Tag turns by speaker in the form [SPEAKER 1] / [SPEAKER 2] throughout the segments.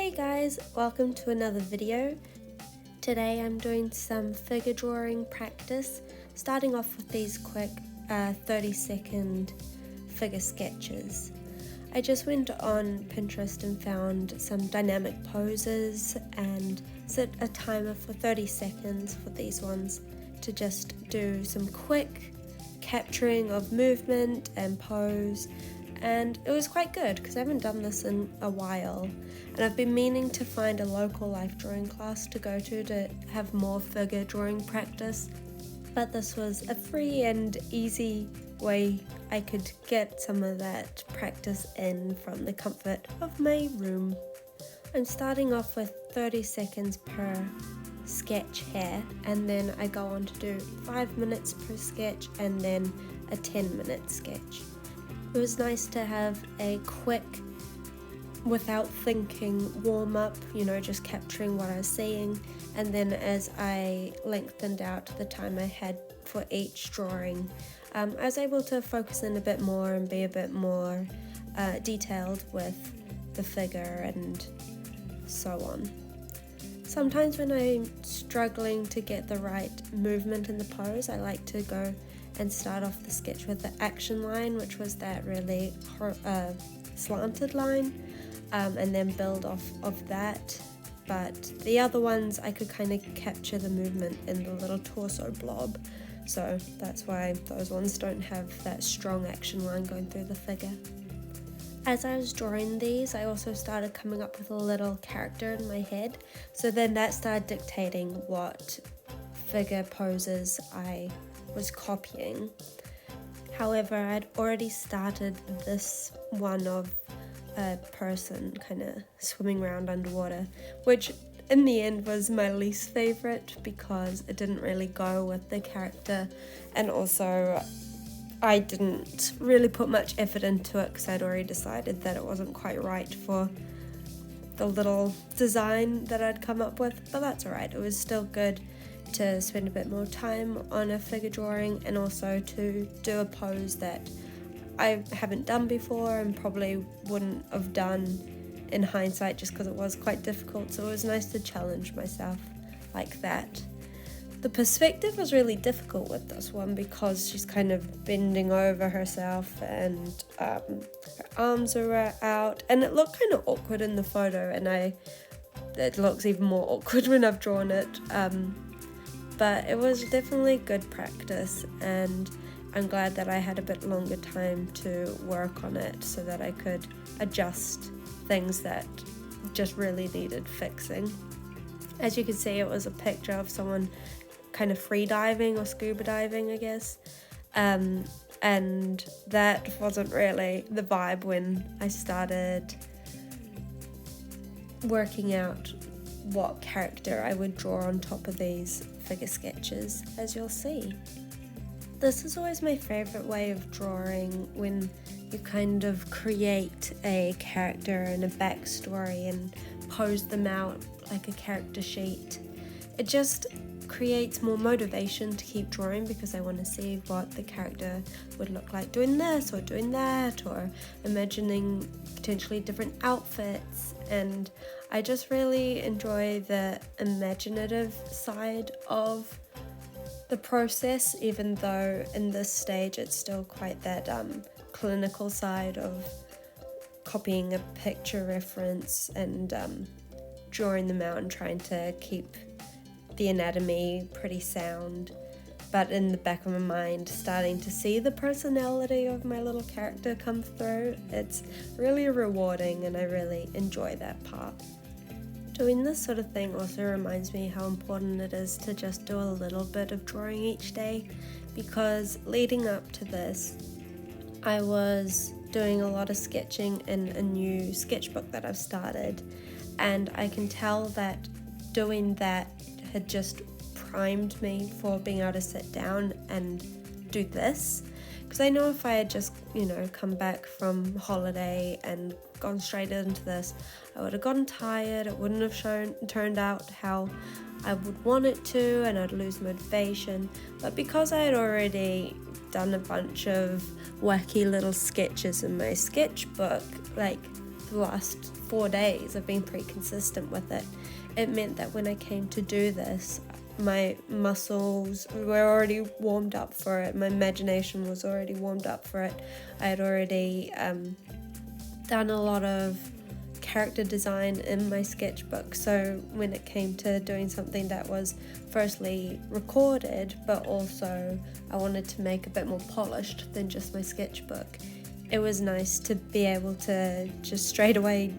[SPEAKER 1] Hey guys, welcome to another video. Today I'm doing some figure drawing practice, starting off with these quick 30-second figure sketches. I just went on Pinterest and found some dynamic poses and set a timer for 30 seconds for these ones to just do some quick capturing of movement and pose. And it was quite good because I haven't done this in a while, and I've been meaning to find a local life drawing class to go to have more figure drawing practice, but this was a free and easy way I could get some of that practice in from the comfort of my room. I'm starting off with 30 seconds per sketch here, and then I go on to do 5 minutes per sketch and then a 10-minute sketch. It was nice to have a quick, without thinking, warm up, just capturing what I was seeing, and then as I lengthened out the time I had for each drawing, I was able to focus in a bit more and be a bit more detailed with the figure and so on. Sometimes when I'm struggling to get the right movement in the pose, I like to go and start off the sketch with the action line, which was that really slanted line, and then build off of that. But the other ones I could kind of capture the movement in the little torso blob, so that's why those ones don't have that strong action line going through the figure. As I was drawing these, I also started coming up with a little character in my head, so then that started dictating what figure poses I was copying. However, I'd already started this one of a person kind of swimming around underwater, which in the end was my least favorite because it didn't really go with the character, and also I didn't really put much effort into it because I'd already decided that it wasn't quite right for the little design that I'd come up with, but that's alright. It was still good to spend a bit more time on a figure drawing and also to do a pose that I haven't done before and probably wouldn't have done in hindsight just because it was quite difficult, so it was nice to challenge myself like that. The perspective was really difficult with this one because she's kind of bending over herself and her arms are out, and it looked kind of awkward in the photo, and it looks even more awkward when I've drawn it. But it was definitely good practice, and I'm glad that I had a bit longer time to work on it so that I could adjust things that just really needed fixing. As you can see, it was a picture of someone kind of free diving or scuba diving, I guess, and that wasn't really the vibe when I started working out what character I would draw on top of these figure sketches, as you'll see. This is always my favorite way of drawing, when you kind of create a character and a backstory and pose them out like a character sheet. It just creates more motivation to keep drawing because I want to see what the character would look like doing this or doing that, or imagining potentially different outfits, and I just really enjoy the imaginative side of the process, even though in this stage it's still quite that clinical side of copying a picture reference and drawing them out and trying to keep the anatomy pretty sound, but in the back of my mind starting to see the personality of my little character come through. It's really rewarding and I really enjoy that part. Doing this sort of thing also reminds me how important it is to just do a little bit of drawing each day, because leading up to this I was doing a lot of sketching in a new sketchbook that I've started, and I can tell that doing that had just primed me for being able to sit down and do this, because I know if I had just come back from holiday and gone straight into this, I would have gotten tired, it wouldn't have turned out how I would want it to, and I'd lose motivation. But because I had already done a bunch of wacky little sketches in my sketchbook, like the last 4 days. I've been pretty consistent with it. It meant that when I came to do this, my muscles were already warmed up for it. My imagination was already warmed up for it. I had already done a lot of character design in my sketchbook, so when it came to doing something that was firstly recorded but also I wanted to make a bit more polished than just my sketchbook, it was nice to be able to just straight away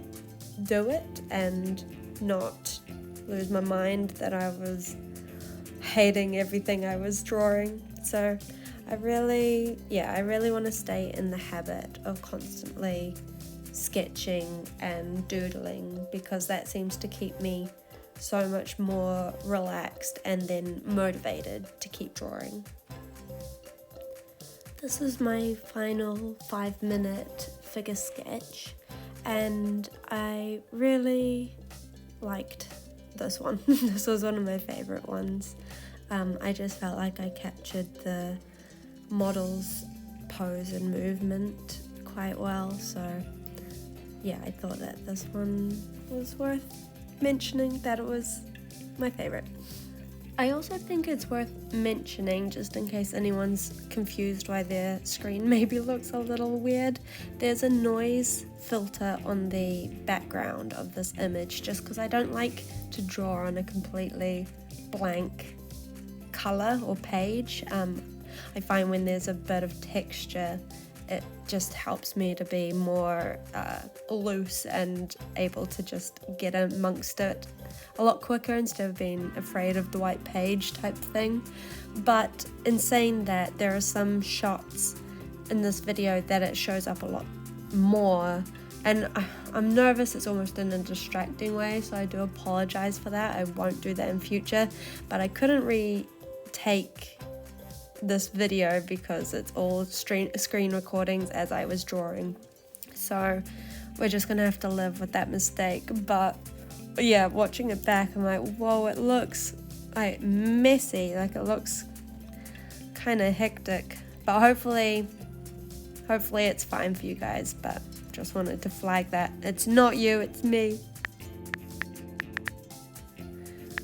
[SPEAKER 1] do it and not lose my mind that I was hating everything I was drawing. So I really want to stay in the habit of constantly sketching and doodling, because that seems to keep me so much more relaxed and then motivated to keep drawing. This is my final 5-minute figure sketch, and I really liked this one. This was one of my favorite ones. I just felt like I captured the model's pose and movement quite well, so yeah, I thought that this one was worth mentioning, that it was my favorite. I also think it's worth mentioning, just in case anyone's confused why their screen maybe looks a little weird, there's a noise filter on the background of this image, just because I don't like to draw on a completely blank color or page. I find when there's a bit of texture, it just helps me to be more loose and able to just get amongst it a lot quicker instead of being afraid of the white page type thing. But in saying that, there are some shots in this video that it shows up a lot more, and I'm nervous it's almost in a distracting way, so I do apologize for that. I won't do that in future, but I couldn't retake this video because it's all screen recordings as I was drawing, so we're just gonna have to live with that mistake. But yeah, watching it back, I'm like, whoa, it looks like messy, like it looks kind of hectic, but hopefully it's fine for you guys. But just wanted to flag that it's not you, it's me.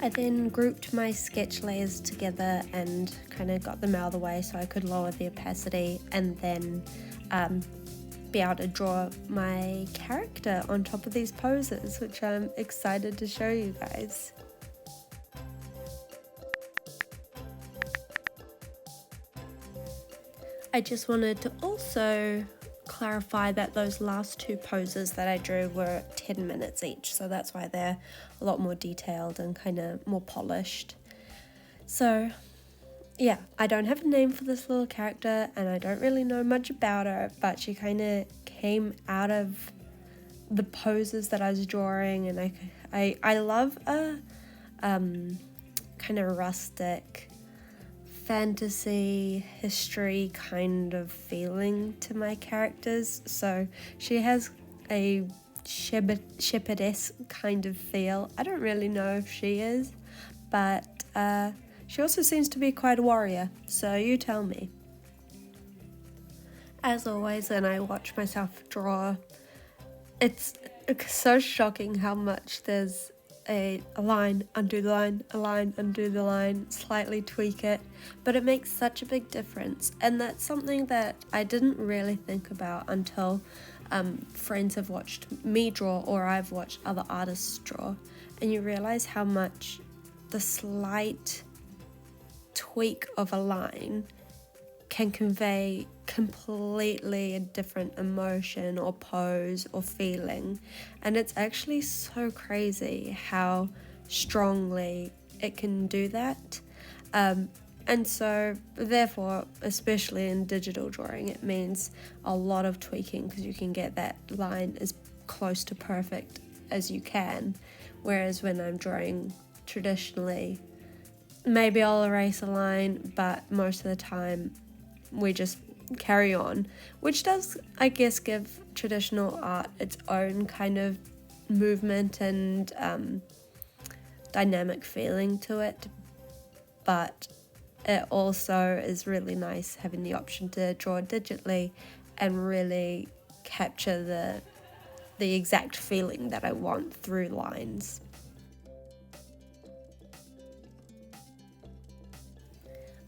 [SPEAKER 1] I then grouped my sketch layers together and kind of got them out of the way so I could lower the opacity and then be able to draw my character on top of these poses, which I'm excited to show you guys. I just wanted to also clarify that those last 2 poses that I drew were 10 minutes each, so that's why they're a lot more detailed and kind of more polished. So yeah, I don't have a name for this little character and I don't really know much about her, but she kind of came out of the poses that I was drawing, and I love a kind of rustic fantasy history kind of feeling to my characters. So she has a shepherdess kind of feel. I don't really know if she is, but she also seems to be quite a warrior, so you tell me. As always, when I watch myself draw, it's so shocking how much there's a line, undo the line, a line, undo the line, slightly tweak it, but it makes such a big difference. And that's something that I didn't really think about until friends have watched me draw or I've watched other artists draw, and you realize how much the slight tweak of a line can convey completely a different emotion or pose or feeling. And it's actually so crazy how strongly it can do that. And so therefore, especially in digital drawing, it means a lot of tweaking, because you can get that line as close to perfect as you can. Whereas when I'm drawing traditionally, maybe I'll erase a line, but most of the time we just carry on, which does, I guess, give traditional art its own kind of movement and dynamic feeling to it. But it also is really nice having the option to draw digitally and really capture the exact feeling that I want through lines.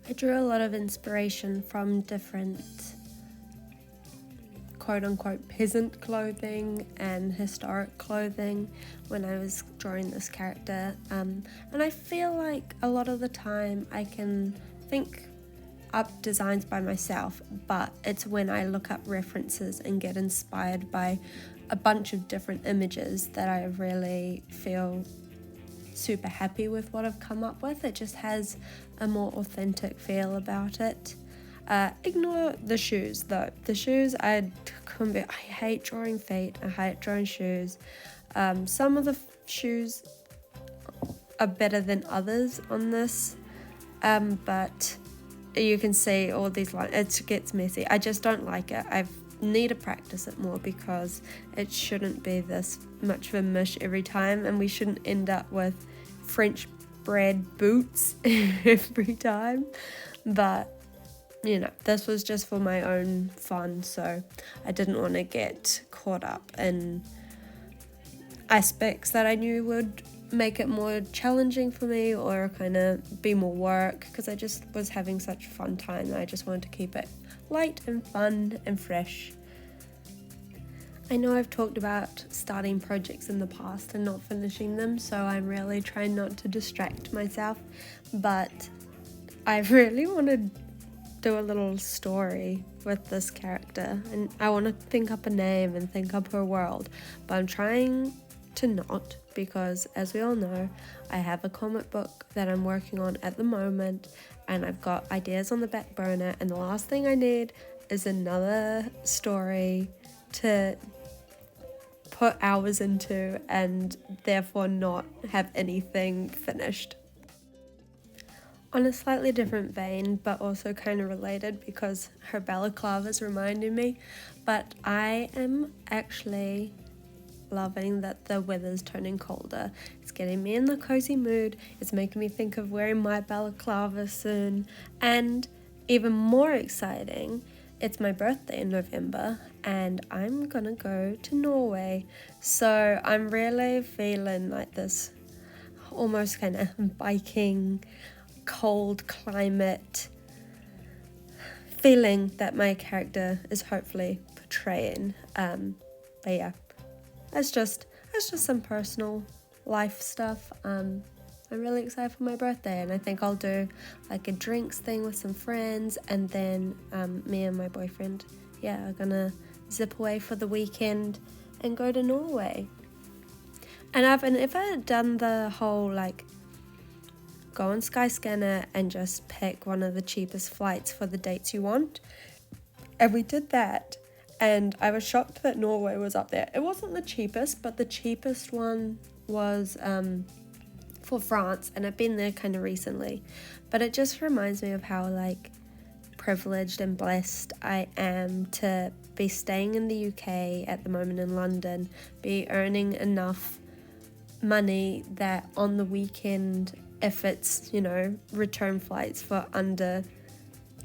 [SPEAKER 1] I drew a lot of inspiration from different quote-unquote peasant clothing and historic clothing when I was drawing this character, and I feel like a lot of the time I can think up designs by myself, but it's when I look up references and get inspired by a bunch of different images that I really feel super happy with what I've come up with. It just has a more authentic feel about it. Ignore the shoes though. The shoes, I hate drawing feet, I hate drawing shoes. Some of the shoes are better than others on this, but you can see all these lines, it gets messy. I just don't like it. I need to practice it more because it shouldn't be this much of a mush every time, and we shouldn't end up with French bread boots every time. But you know, this was just for my own fun, so I didn't want to get caught up in aspects that I knew would make it more challenging for me or kind of be more work, because I just was having such a fun time and I just wanted to keep it light and fun and fresh. I know I've talked about starting projects in the past and not finishing them, so I'm really trying not to distract myself, but I really want to do a little story with this character, and I want to think up a name and think up her world, but I'm trying to not, because as we all know, I have a comic book that I'm working on at the moment and I've got ideas on the back burner, and the last thing I need is another story to put hours into and therefore not have anything finished. On a slightly different vein, but also kind of related because her balaclava is reminding me, but I am actually loving that the weather's turning colder. It's getting me in the cozy mood, it's making me think of wearing my balaclava soon, and even more exciting, it's my birthday in November and I'm gonna go to Norway, so I'm really feeling like this almost kind of biking, cold climate feeling that my character is hopefully portraying. But yeah, it's just some personal life stuff. I'm really excited for my birthday, and I think I'll do like a drinks thing with some friends, and then me and my boyfriend, are gonna zip away for the weekend and go to Norway. And I've never done the whole like go on Skyscanner and just pick one of the cheapest flights for the dates you want. And we did that, and I was shocked that Norway was up there. It wasn't the cheapest, but the cheapest one was for France, and I've been there kind of recently. But it just reminds me of how like privileged and blessed I am to be staying in the UK at the moment in London, be earning enough money that on the weekend, if it's, return flights for under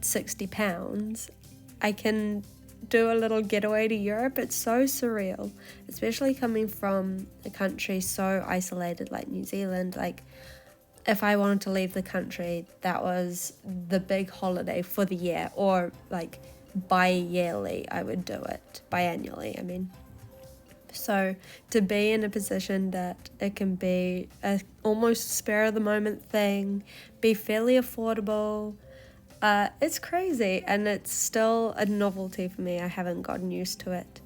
[SPEAKER 1] £60, I can do a little getaway to Europe. It's so surreal, especially coming from a country so isolated like New Zealand. Like, if I wanted to leave the country, that was the big holiday for the year, or like bi-yearly I would do it, biannually I mean. So to be in a position that it can be a almost spur of the moment thing, be fairly affordable, it's crazy, and it's still a novelty for me. I haven't gotten used to it.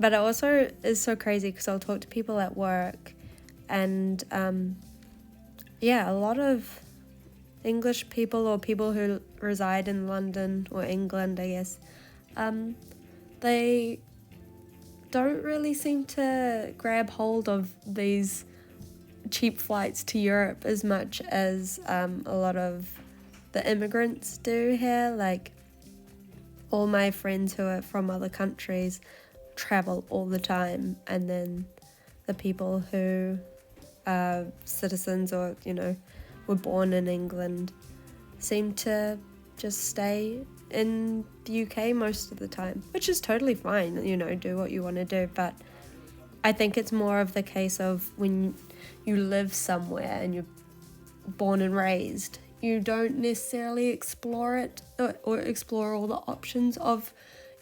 [SPEAKER 1] But it also is so crazy because I'll talk to people at work, and a lot of English people or people who reside in London or England, I guess, they don't really seem to grab hold of these cheap flights to Europe as much as a lot of the immigrants do here. Like, all my friends who are from other countries travel all the time, and then the people who are citizens or were born in England seem to just stay in the UK most of the time, which is totally fine, you know, do what you want to do. But I think it's more of the case of when you live somewhere and you're born and raised, you don't necessarily explore it or explore all the options of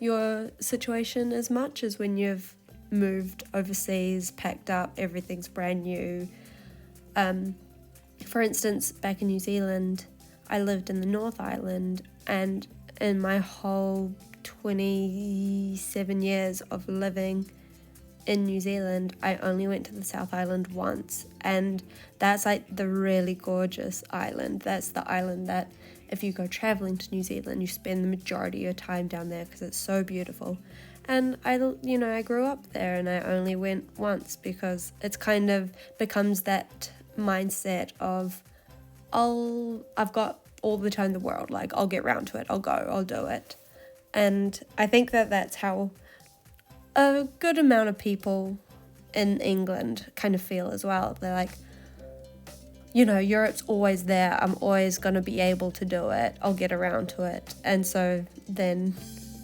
[SPEAKER 1] your situation as much as when you've moved overseas, packed up, everything's brand new. For instance, back in New Zealand, I lived in the North Island, and in my whole 27 years of living in New Zealand, I only went to the South Island once, and that's like the really gorgeous island. That's the island that if you go traveling to New Zealand, you spend the majority of your time down there because it's so beautiful. And I grew up there, and I only went once because it's kind of becomes that mindset of I've got all the time in the world, like I'll get round to it, I'll go, I'll do it. And I think that that's how a good amount of people in England kind of feel as well. They're like, you know, Europe's always there, I'm always going to be able to do it, I'll get around to it. And so then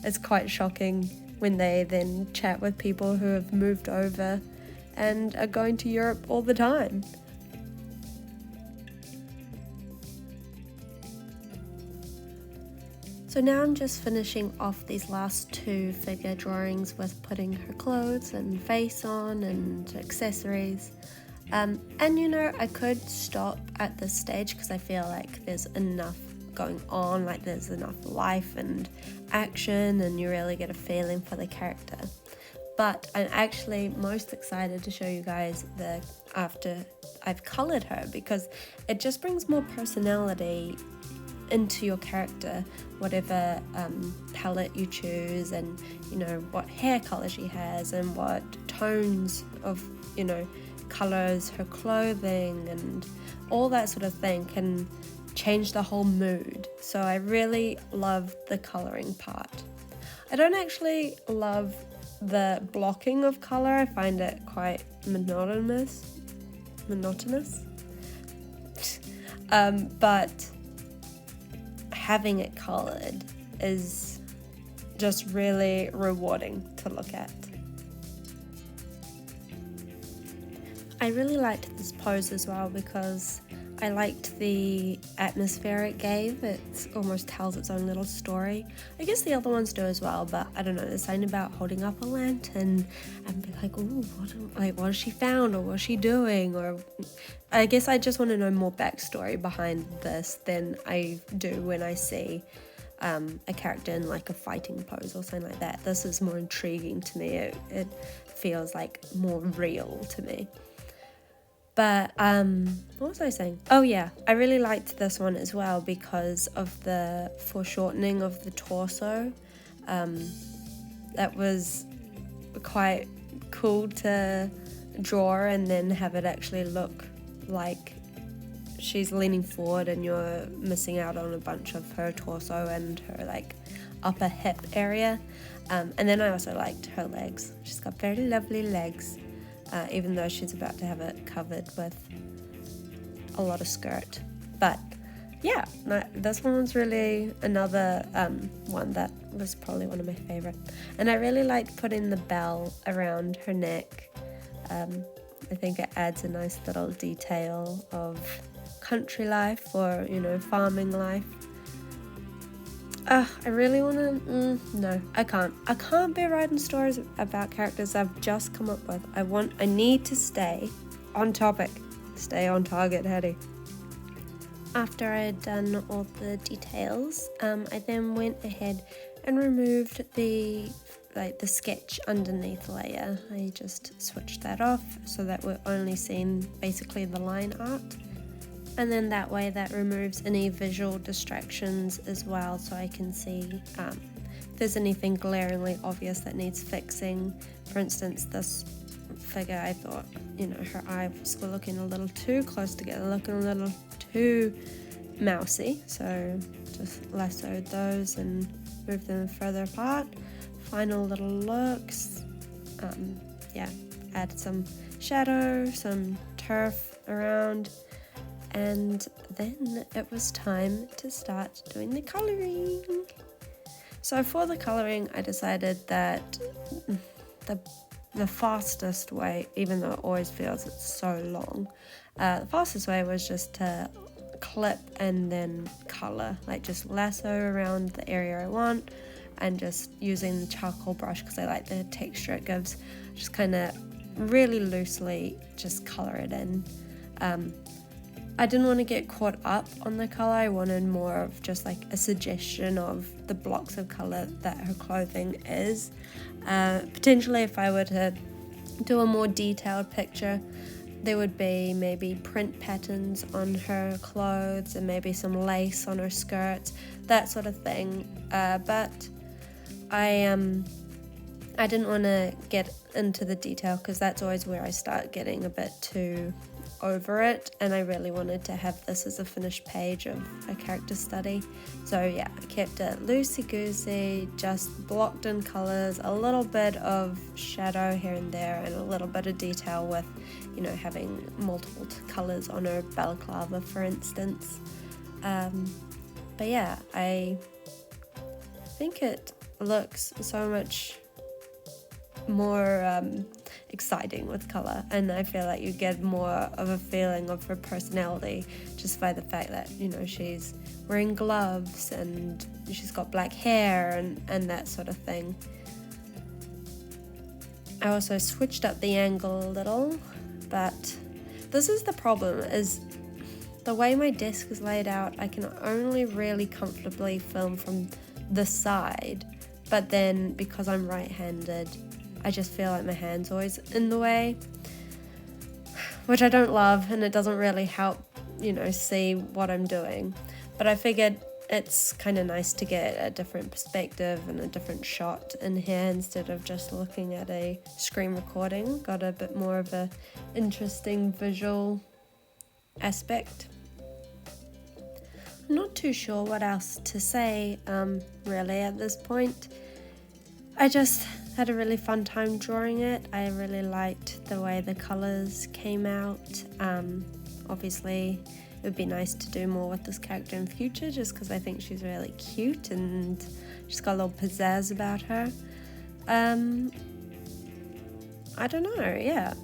[SPEAKER 1] it's quite shocking when they then chat with people who have moved over and are going to Europe all the time. So now I'm just finishing off these last two figure drawings with putting her clothes and face on and accessories. And you know, I could stop at this stage because I feel like there's enough going on, like there's enough life and action, and you really get a feeling for the character. But I'm actually most excited to show you guys the after I've colored her, because it just brings more personality into your character, whatever palette you choose, and you know what hair color she has and what tones of, you know, colors her clothing and all that sort of thing can change the whole mood. So I really love the coloring part. I don't actually love the blocking of color. I find it quite monotonous. But having it colored is just really rewarding to look at. I really liked this pose as well because I liked the atmosphere it gave. It almost tells its own little story. I guess the other ones do as well, but I don't know, there's something about holding up a lantern and be like, ooh, what has she found, or what's she doing? Or I guess I just want to know more backstory behind this than I do when I see a character in like a fighting pose or something like that. This is more intriguing to me. It feels like more real to me. But what was I saying? Oh yeah, I really liked this one as well because of the foreshortening of the torso. That was quite cool to draw and then have it actually look like she's leaning forward and you're missing out on a bunch of her torso and her like upper hip area. And then I also liked her legs. She's got very lovely legs. Even though she's about to have it covered with a lot of skirt. But yeah, no, this one was really another one that was probably one of my favorite. And I really liked putting the bell around her neck. I think it adds a nice little detail of country life or, you know, farming life. I really want to, no, I can't be writing stories about characters I've just come up with. I need to stay on topic, stay on target, Hetty. After I had done all the details, I then went ahead and removed the sketch underneath layer. I just switched that off so that we're only seeing basically the line art. And then that way that removes any visual distractions as well, so I can see if there's anything glaringly obvious that needs fixing. For instance, this figure, I thought, you know, her eyes were looking a little too close together, looking a little too mousy, so just lassoed those and moved them further apart. Final little looks, add some shadow, some turf around. And then it was time to start doing the colouring. So for the colouring, I decided that the fastest way, even though it always feels it's so long, the fastest way was just to clip and then colour, like just lasso around the area I want, and just using the charcoal brush because I like the texture it gives, just kind of really loosely just colour it in. I didn't want to get caught up on the colour. I wanted more of just like a suggestion of the blocks of colour that her clothing is. Potentially if I were to do a more detailed picture, there would be maybe print patterns on her clothes and maybe some lace on her skirts, that sort of thing. But I didn't want to get into the detail because that's always where I start getting a bit too over it, and I really wanted to have this as a finished page of a character study. So yeah, I kept it loosey-goosey, just blocked in colours, a little bit of shadow here and there, and a little bit of detail with, you know, having multiple colours on her balaclava, for instance. But yeah, I think it looks so much more exciting with colour, and I feel like you get more of a feeling of her personality just by the fact that, you know, she's wearing gloves and she's got black hair and that sort of thing. I also switched up the angle a little, but this is the problem, is the way my desk is laid out, I can only really comfortably film from the side, but then because I'm right-handed, I just feel like my hand's always in the way, which I don't love, and it doesn't really help, you know, see what I'm doing. But I figured it's kind of nice to get a different perspective and a different shot in here instead of just looking at a screen recording. Got a bit more of a interesting visual aspect. I'm not too sure what else to say really at this point. I just had a really fun time drawing it. I really liked the way the colours came out. Obviously it would be nice to do more with this character in future, just because I think she's really cute and she's got a little pizzazz about her. I don't know, yeah.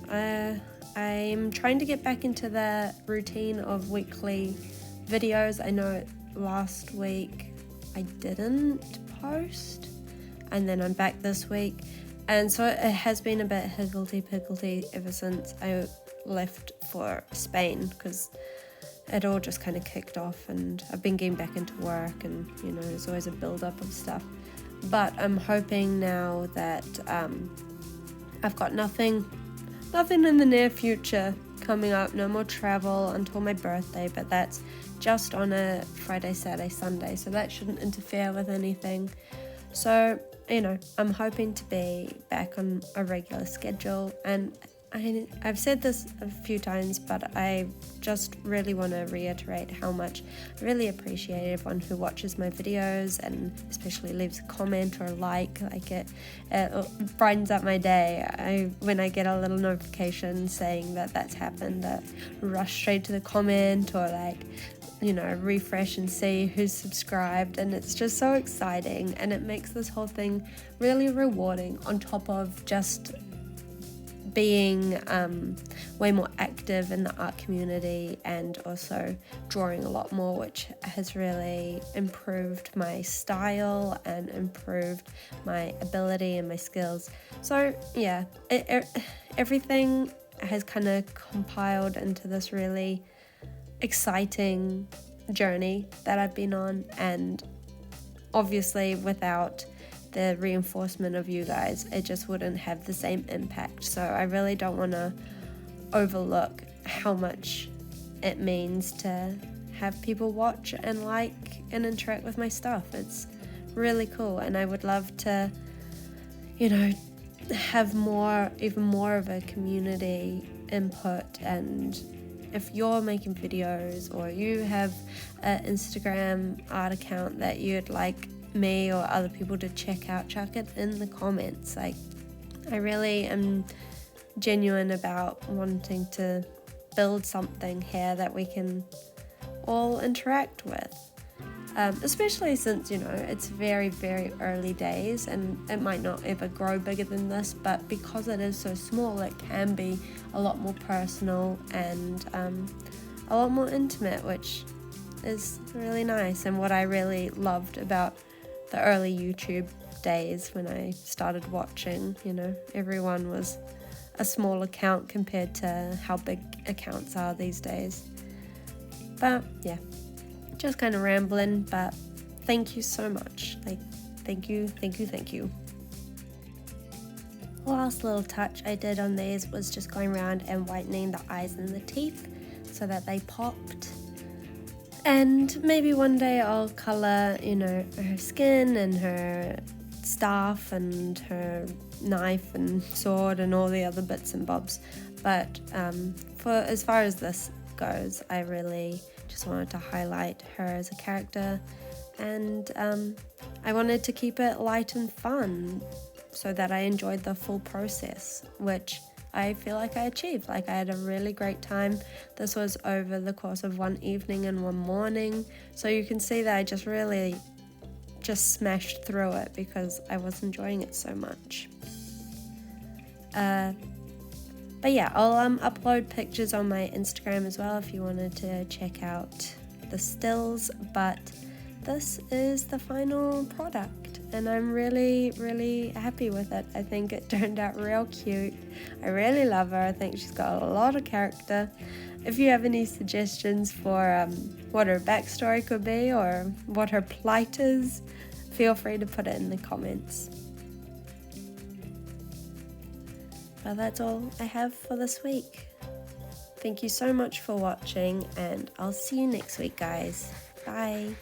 [SPEAKER 1] I'm trying to get back into the routine of weekly videos. I know last week I didn't post, and then I'm back this week, and so it has been a bit higgledy-piggledy ever since I left for Spain, because it all just kind of kicked off, and I've been getting back into work, and, you know, there's always a build-up of stuff. But I'm hoping now that I've got nothing in the near future coming up, no more travel until my birthday, but that's just on a Friday, Saturday, Sunday, so that shouldn't interfere with anything. So, you know, I'm hoping to be back on a regular schedule, and I've said this a few times, but I just really want to reiterate how much I really appreciate everyone who watches my videos and especially leaves a comment or a like it brightens up my day. When I get a little notification saying that that's happened, I rush straight to the comment, or like, you know, refresh and see who's subscribed, and it's just so exciting, and it makes this whole thing really rewarding, on top of just being way more active in the art community and also drawing a lot more, which has really improved my style and improved my ability and my skills. So yeah, everything has kind of compiled into this really exciting journey that I've been on, and obviously without the reinforcement of you guys, it just wouldn't have the same impact. So I really don't want to overlook how much it means to have people watch and like and interact with my stuff. It's really cool, and I would love to, you know, have even more of a community input. And if you're making videos or you have an Instagram art account that you'd like me or other people to check out, chuck it in the comments. Like, I really am genuine about wanting to build something here that we can all interact with. especially since, you know, it's very, very early days and it might not ever grow bigger than this, but because it is so small, it can be a lot more personal and a lot more intimate, which is really nice, and what I really loved about the early YouTube days when I started watching. You know, everyone was a small account compared to how big accounts are these days. But yeah, just kind of rambling, but thank you so much. Like, thank you. Last little touch I did on these was just going around and whitening the eyes and the teeth so that they popped. And maybe one day I'll colour, you know, her skin and her staff and her knife and sword and all the other bits and bobs. But for as far as this goes, I really just wanted to highlight her as a character, and I wanted to keep it light and fun so that I enjoyed the full process, which I feel like I achieved. Like, I had a really great time. This was over the course of one evening and one morning, so you can see that I just really smashed through it because I was enjoying it so much. But yeah, I'll upload pictures on my Instagram as well if you wanted to check out the stills, but this is the final product and I'm really, really happy with it. I think it turned out real cute. I really love her. I think she's got a lot of character. If you have any suggestions for what her backstory could be or what her plight is, feel free to put it in the comments. But that's all I have for this week. Thank you so much for watching, and I'll see you next week, guys. Bye.